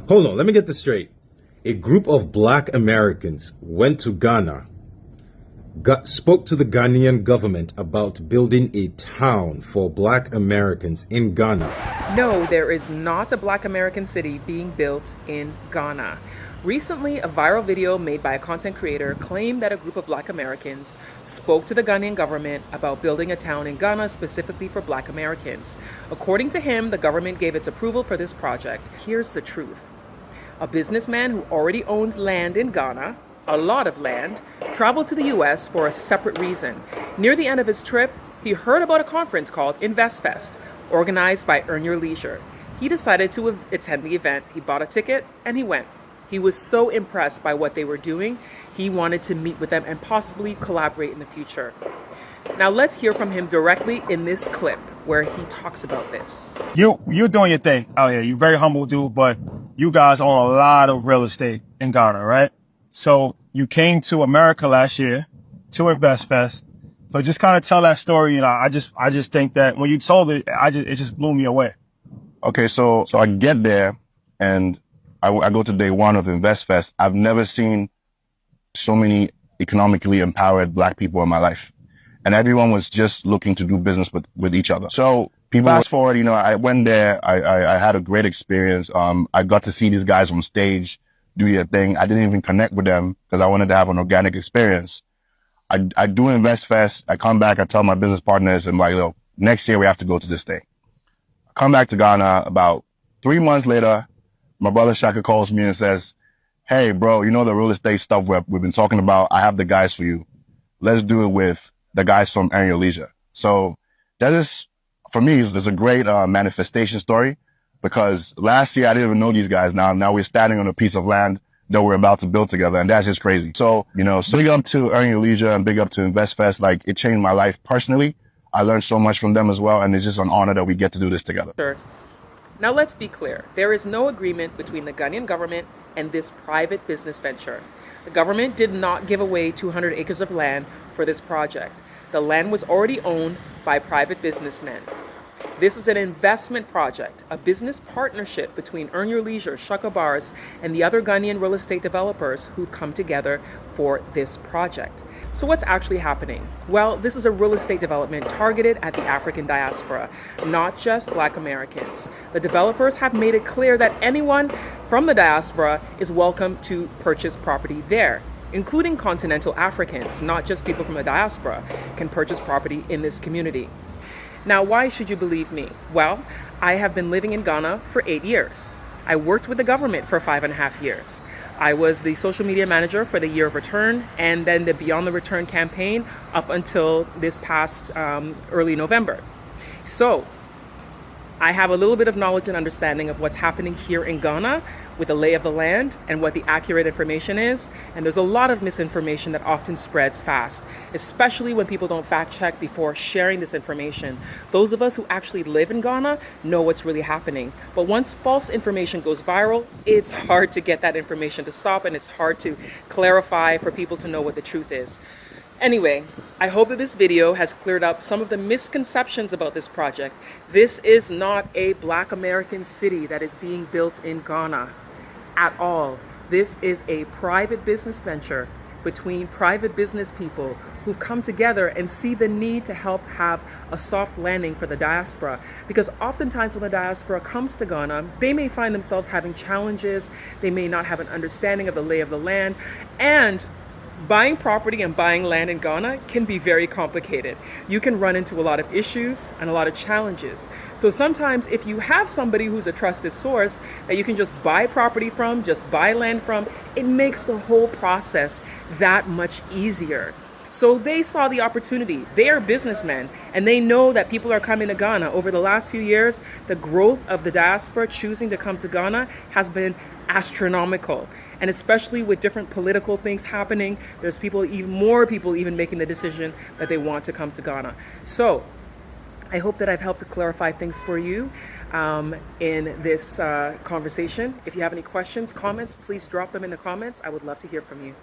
Hold on, let me get this straight. A group of black Americans went to Ghana, spoke to the Ghanaian government about building a town for black Americans in Ghana. No, there is not a black American city being built in Ghana. Recently, a viral video made by a content creator claimed that a group of black Americans spoke to the Ghanaian government about building a town in Ghana specifically for black Americans. According to him, the government gave its approval for this project. Here's the truth. A businessman who already owns land in Ghana, a lot of land, traveled to the US for a separate reason. Near the end of his trip, he heard about a conference called InvestFest, organized by Earn Your Leisure. He decided to attend the event. He bought a ticket and he went. He was so impressed by what they were doing, he wanted to meet with them and possibly collaborate in the future. Now let's hear from him directly in this clip where he talks about this. You're doing your thing out here. You're very humble dude, but you guys own a lot of real estate in Ghana, right? So you came to America last year to InvestFest. So just kind of tell that story. You know, I just think that when you told it, it just blew me away. Okay, so I get there and I go to day one of InvestFest. I've never seen so many economically empowered black people in my life. And everyone was just looking to do business with each other. So fast forward, you know, I went there. I had a great experience. I got to see these guys on stage do your thing. I didn't even connect with them because I wanted to have an organic experience. I do InvestFest. I come back. I tell my business partners, I'm like, look, next year we have to go to this thing. I come back to Ghana about 3 months later. My brother Shaka calls me and says, hey, bro, you know the real estate stuff we've been talking about? I have the guys for you. Let's do it with the guys from Earn Your Leisure. So that is, for me, it's a great manifestation story because last year I didn't even know these guys. Now we're standing on a piece of land that we're about to build together, and that's just crazy. So, you know, so big up to Earn Your Leisure and big up to InvestFest. Like, it changed my life personally. I learned so much from them as well, and it's just an honor that we get to do this together. Sure. Now let's be clear. There is no agreement between the Ghanaian government and this private business venture. The government did not give away 200 acres of land for this project. The land was already owned by private businessmen. This is an investment project, a business partnership between Earn Your Leisure, Shaka Bars, and the other Ghanaian real estate developers who've come together for this project. So what's actually happening? Well, this is a real estate development targeted at the African diaspora, not just Black Americans. The developers have made it clear that anyone from the diaspora is welcome to purchase property there, including continental Africans, not just people from the diaspora, can purchase property in this community. Now, why should you believe me? Well, I have been living in Ghana for 8 years. I worked with the government for 5.5 years. I was the social media manager for the Year of Return and then the Beyond the Return campaign up until this past early November. So I have a little bit of knowledge and understanding of what's happening here in Ghana with the lay of the land and what the accurate information is. And there's a lot of misinformation that often spreads fast, especially when people don't fact check before sharing this information. Those of us who actually live in Ghana know what's really happening. But once false information goes viral, it's hard to get that information to stop, and it's hard to clarify for people to know what the truth is. Anyway, I hope that this video has cleared up some of the misconceptions about this project. This is not a Black American city that is being built in Ghana at all. This is a private business venture between private business people who've come together and see the need to help have a soft landing for the diaspora. Because oftentimes when the diaspora comes to Ghana, they may find themselves having challenges, they may not have an understanding of the lay of the land, and buying property and buying land in Ghana can be very complicated. You can run into a lot of issues and a lot of challenges. So sometimes if you have somebody who's a trusted source that you can just buy property from, just buy land from, it makes the whole process that much easier. So they saw the opportunity. They are businessmen, and they know that people are coming to Ghana. Over the last few years, the growth of the diaspora choosing to come to Ghana has been astronomical. And especially with different political things happening, there's more people even making the decision that they want to come to Ghana. So I hope that I've helped to clarify things for you in this conversation. If you have any questions, comments, please drop them in the comments. I would love to hear from you.